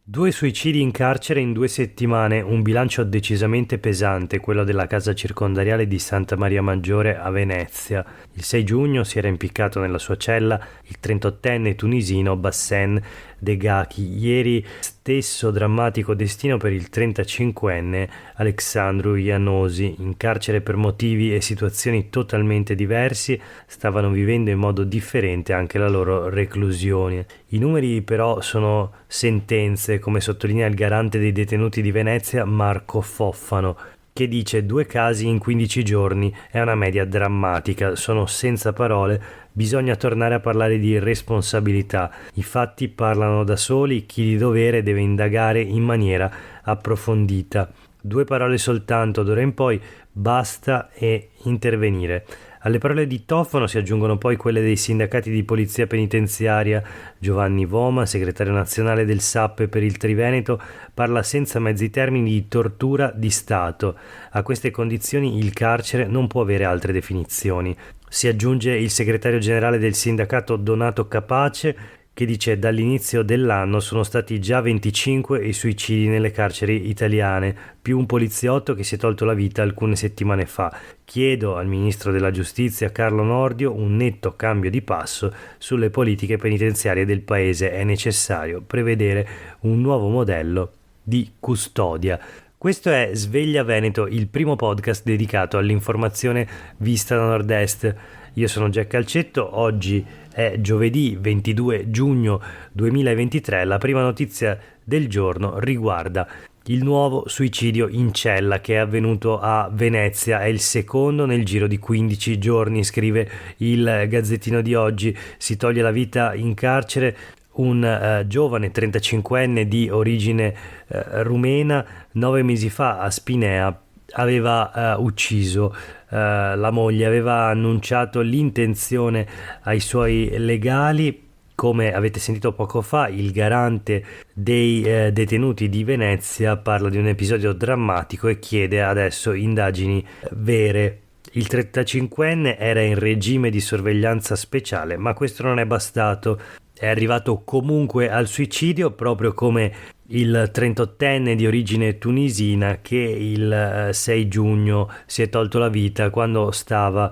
2 suicidi in carcere in 2 settimane, un bilancio decisamente pesante, quello della casa circondariale di Santa Maria Maggiore a Venezia. Il 6 giugno si era impiccato nella sua cella il 38enne tunisino Bassem Degaki. Ieri stesso drammatico destino per il 35enne Alexandru Janosi. In carcere per motivi e situazioni totalmente diversi, stavano vivendo in modo differente anche la loro reclusione. I numeri però sono sentenze, come sottolinea il garante dei detenuti di Venezia Marco Foffano, che dice 2 casi in 15 giorni è una media drammatica, sono senza parole, bisogna tornare a parlare di responsabilità, i fatti parlano da soli, chi di dovere deve indagare in maniera approfondita. 2 parole soltanto, d'ora in poi basta e intervenire. Alle parole di Tofano si aggiungono poi quelle dei sindacati di polizia penitenziaria. Giovanni Voma, segretario nazionale del SAP per il Triveneto, parla senza mezzi termini di tortura di Stato. A queste condizioni il carcere non può avere altre definizioni. Si aggiunge il segretario generale del sindacato Donato Capace, che dice dall'inizio dell'anno sono stati già 25 i suicidi nelle carceri italiane, più un poliziotto che si è tolto la vita alcune settimane fa. Chiedo al ministro della giustizia Carlo Nordio un netto cambio di passo sulle politiche penitenziarie del paese. È necessario prevedere un nuovo modello di custodia. Questo è Sveglia Veneto, il primo podcast dedicato all'informazione vista da Nord-Est. Io sono Jack Calcetto, oggi è giovedì 22 giugno 2023. La prima notizia del giorno riguarda il nuovo suicidio in cella che è avvenuto a Venezia. È il secondo nel giro di 15 giorni, scrive il Gazzettino di oggi. Si toglie la vita in carcere un giovane 35enne di origine rumena. 9 mesi fa a Spinea aveva ucciso la moglie, aveva annunciato l'intenzione ai suoi legali. Come avete sentito poco fa, il garante dei detenuti di Venezia parla di un episodio drammatico e chiede adesso indagini vere. Il 35enne era in regime di sorveglianza speciale, ma questo non è bastato. È arrivato comunque al suicidio, proprio come il 38enne di origine tunisina che il 6 giugno si è tolto la vita quando stava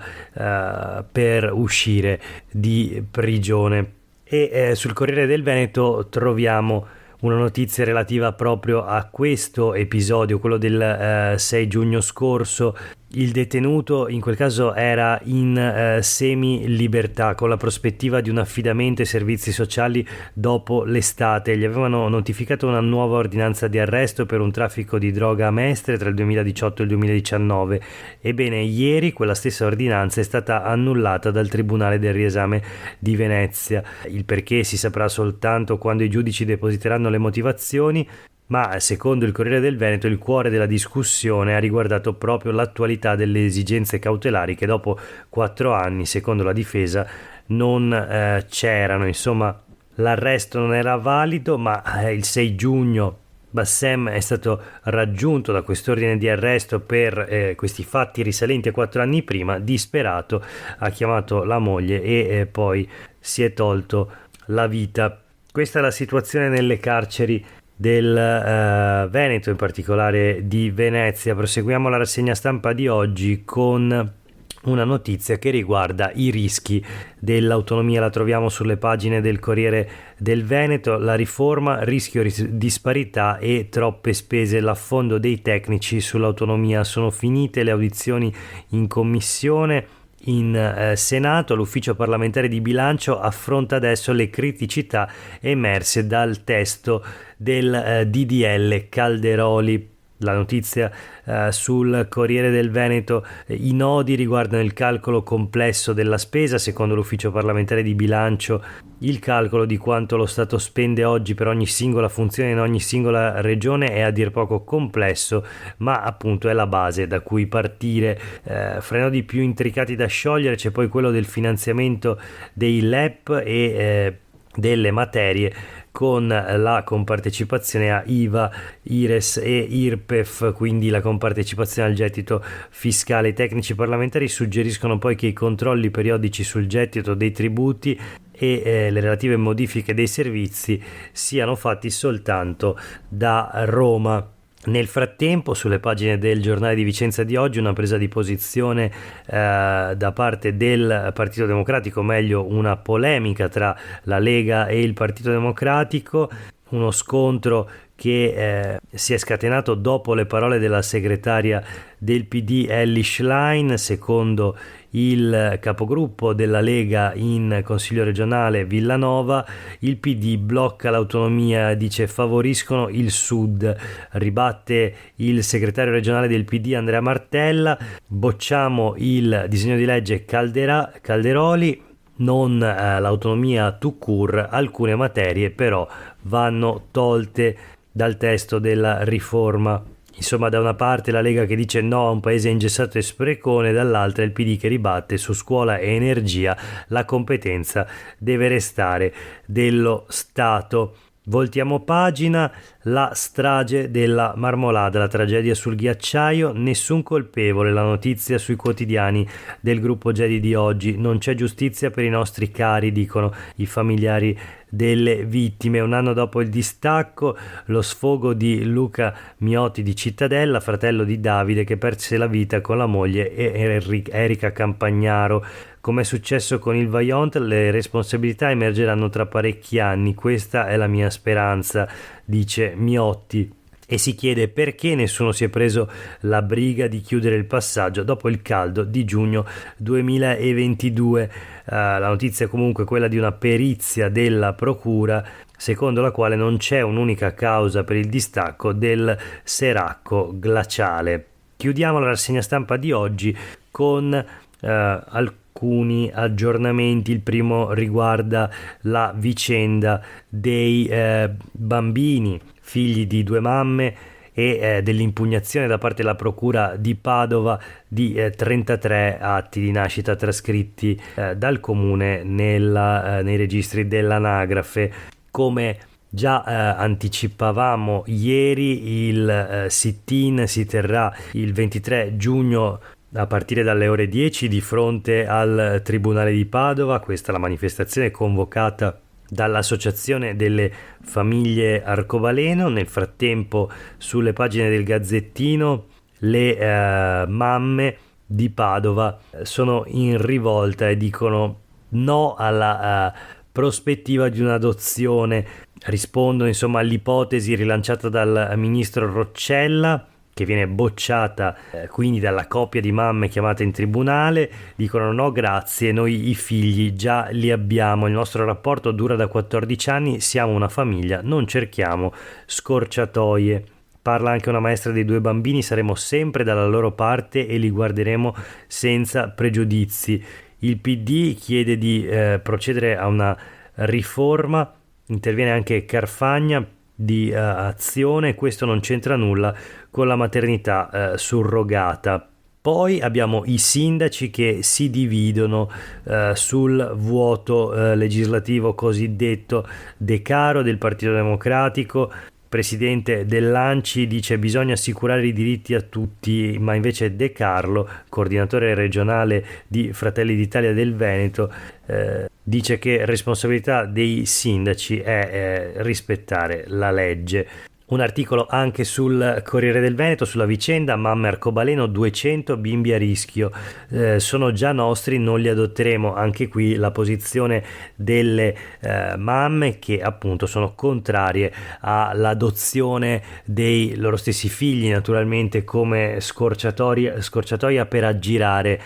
per uscire di prigione. E sul Corriere del Veneto troviamo una notizia relativa proprio a questo episodio, quello del 6 giugno scorso. Il detenuto in quel caso era in semi-libertà con la prospettiva di un affidamento ai servizi sociali dopo l'estate. Gli avevano notificato una nuova ordinanza di arresto per un traffico di droga a Mestre tra il 2018 e il 2019. Ebbene, ieri quella stessa ordinanza è stata annullata dal Tribunale del Riesame di Venezia. Il perché si saprà soltanto quando i giudici depositeranno le motivazioni, ma secondo il Corriere del Veneto il cuore della discussione ha riguardato proprio l'attualità delle esigenze cautelari che dopo 4 anni, secondo la difesa, non c'erano. Insomma, l'arresto non era valido, ma il 6 giugno Bassem è stato raggiunto da quest'ordine di arresto per questi fatti risalenti a 4 anni prima. Disperato ha chiamato la moglie e poi si è tolto la vita. Questa è la situazione nelle carceri del Veneto, in particolare di Venezia. Proseguiamo la rassegna stampa di oggi con una notizia che riguarda i rischi dell'autonomia. La troviamo sulle pagine del Corriere del Veneto. La riforma, rischio disparità e troppe spese. L'affondo dei tecnici sull'autonomia. Sono finite le audizioni in commissione. In Senato l'ufficio parlamentare di bilancio affronta adesso le criticità emerse dal testo del DDL Calderoli. La notizia sul Corriere del Veneto: i nodi riguardano il calcolo complesso della spesa. Secondo l'ufficio parlamentare di bilancio, il calcolo di quanto lo Stato spende oggi per ogni singola funzione in ogni singola regione è a dir poco complesso, ma appunto è la base da cui partire. Fra i nodi più intricati da sciogliere c'è poi quello del finanziamento dei LEP e delle materie con la compartecipazione a IVA, IRES e IRPEF, quindi la compartecipazione al gettito fiscale. I tecnici parlamentari suggeriscono poi che i controlli periodici sul gettito dei tributi e le relative modifiche dei servizi siano fatti soltanto da Roma. Nel frattempo, sulle pagine del giornale di Vicenza di oggi, una presa di posizione da parte del Partito Democratico, meglio una polemica tra la Lega e il Partito Democratico, uno scontro che si è scatenato dopo le parole della segretaria del PD Elly Schlein. Secondo il capogruppo della Lega in Consiglio regionale Villanova, il PD blocca l'autonomia, dice favoriscono il Sud. Ribatte il segretario regionale del PD Andrea Martella: bocciamo il disegno di legge Calderoli, non l'autonomia tout court, alcune materie però vanno tolte dal testo della riforma. Insomma, da una parte la Lega che dice no a un paese ingessato e sprecone, dall'altra il PD che ribatte su scuola e energia la competenza deve restare dello Stato. Voltiamo pagina. La strage della Marmolada, la tragedia sul ghiacciaio, nessun colpevole, la notizia sui quotidiani del gruppo Gedi di oggi. Non c'è giustizia per i nostri cari, dicono i familiari delle vittime. Un anno dopo il distacco, lo sfogo di Luca Miotti di Cittadella, fratello di Davide che perse la vita con la moglie Erika Campagnaro. Come è successo con il Vajont, le responsabilità emergeranno tra parecchi anni, questa è la mia speranza, dice Miotti. E si chiede perché nessuno si è preso la briga di chiudere il passaggio dopo il caldo di giugno 2022. La notizia è comunque quella di una perizia della procura secondo la quale non c'è un'unica causa per il distacco del seracco glaciale. Chiudiamo la rassegna stampa di oggi con alcuni aggiornamenti. Il primo riguarda la vicenda dei bambini figli di due mamme e dell'impugnazione da parte della procura di Padova di 33 atti di nascita trascritti dal comune nei registri dell'anagrafe. Come già anticipavamo ieri, il sit-in si terrà il 23 giugno a partire dalle ore 10 di fronte al Tribunale di Padova. Questa è la manifestazione convocata dall'Associazione delle Famiglie Arcobaleno. Nel frattempo, sulle pagine del Gazzettino, le mamme di Padova sono in rivolta e dicono no alla prospettiva di un'adozione. Rispondono insomma all'ipotesi rilanciata dal ministro Roccella, che viene bocciata quindi dalla coppia di mamme chiamate in tribunale. Dicono no grazie, noi i figli già li abbiamo, il nostro rapporto dura da 14 anni, siamo una famiglia, non cerchiamo scorciatoie. Parla anche una maestra dei due bambini: saremo sempre dalla loro parte e li guarderemo senza pregiudizi. Il PD chiede di procedere a una riforma, interviene anche Carfagna di Azione, questo non c'entra nulla con la maternità surrogata. Poi abbiamo i sindaci che si dividono sul vuoto legislativo cosiddetto. De Caro del Partito Democratico, presidente dell'ANCI, dice bisogna assicurare i diritti a tutti, ma invece De Carlo, coordinatore regionale di Fratelli d'Italia del Veneto, dice che responsabilità dei sindaci è rispettare la legge. Un articolo anche sul Corriere del Veneto sulla vicenda: mamme Arcobaleno, 200 bimbi a rischio, sono già nostri, non li adotteremo. Anche qui la posizione delle mamme che appunto sono contrarie all'adozione dei loro stessi figli, naturalmente come scorciatoia per aggirare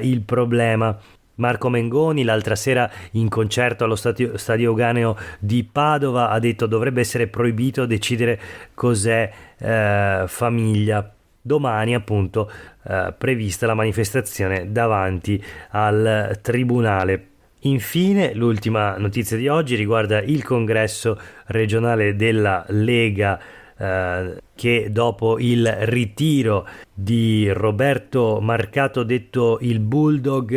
il problema. Marco Mengoni l'altra sera in concerto allo Stadio Euganeo di Padova ha detto dovrebbe essere proibito decidere cos'è famiglia. Domani appunto prevista la manifestazione davanti al tribunale. Infine l'ultima notizia di oggi riguarda il congresso regionale della Lega, che dopo il ritiro di Roberto Marcato detto il Bulldog,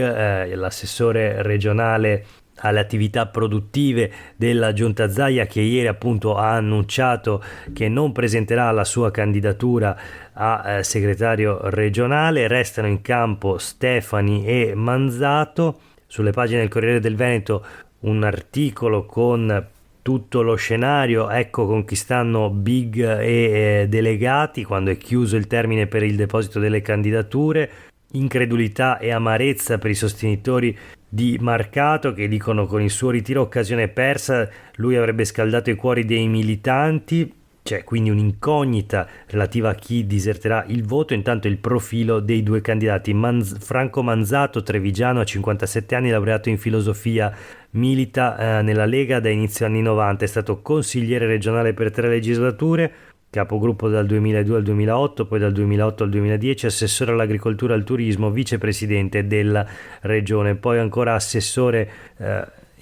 l'assessore regionale alle attività produttive della Giunta Zaia, che ieri appunto ha annunciato che non presenterà la sua candidatura a segretario regionale, restano in campo Stefani e Manzato. Sulle pagine del Corriere del Veneto un articolo con tutto lo scenario, ecco con chi stanno Big e delegati quando è chiuso il termine per il deposito delle candidature, incredulità e amarezza per i sostenitori di Marcato che dicono con il suo ritiro occasione persa lui avrebbe scaldato i cuori dei militanti. C'è quindi un'incognita relativa a chi diserterà il voto. Intanto il profilo dei due candidati: Franco Manzato, trevigiano, a 57 anni, laureato in filosofia, milita nella Lega da inizio anni 90, è stato consigliere regionale per 3 legislature, capogruppo dal 2002 al 2008, poi dal 2008 al 2010, assessore all'agricoltura e al turismo, vicepresidente della regione, poi ancora assessore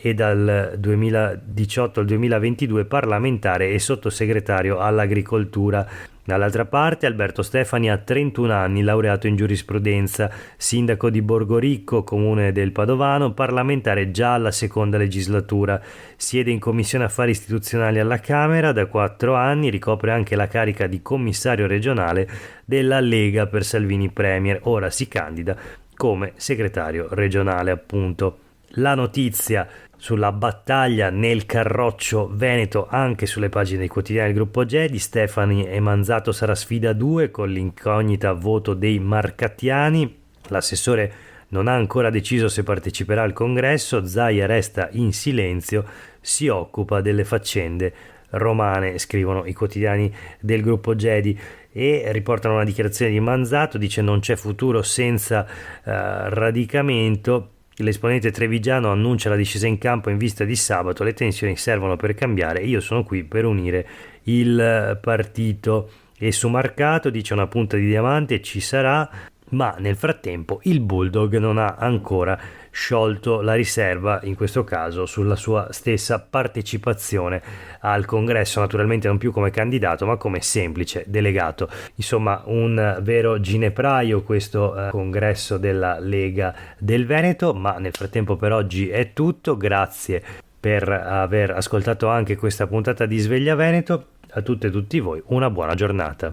e dal 2018 al 2022 parlamentare e sottosegretario all'agricoltura. Dall'altra parte Alberto Stefani ha 31 anni, laureato in giurisprudenza, sindaco di Borgoricco, comune del Padovano, parlamentare già alla seconda legislatura, siede in commissione affari istituzionali alla Camera da 4 anni, ricopre anche la carica di commissario regionale della Lega per Salvini Premier, ora si candida come segretario regionale appunto. La notizia sulla battaglia nel Carroccio Veneto anche sulle pagine dei quotidiani del gruppo Gedi. Stefani e Manzato sarà sfida 2 con l'incognita voto dei marcattiani. L'assessore non ha ancora deciso se parteciperà al congresso. Zaia resta in silenzio, si occupa delle faccende romane, scrivono i quotidiani del gruppo Gedi e riportano una dichiarazione di Manzato, dice non c'è futuro senza radicamento. L'esponente trevigiano annuncia la discesa in campo in vista di sabato, le tensioni servono per cambiare, io sono qui per unire il partito. E su Marcato dice una punta di diamante ci sarà, ma nel frattempo il Bulldog non ha ancora sciolto la riserva, in questo caso sulla sua stessa partecipazione al congresso, naturalmente non più come candidato ma come semplice delegato. Insomma, un vero ginepraio questo congresso della Lega del Veneto. Ma nel frattempo per oggi è tutto, grazie per aver ascoltato anche questa puntata di Sveglia Veneto. A tutte e tutti voi una buona giornata.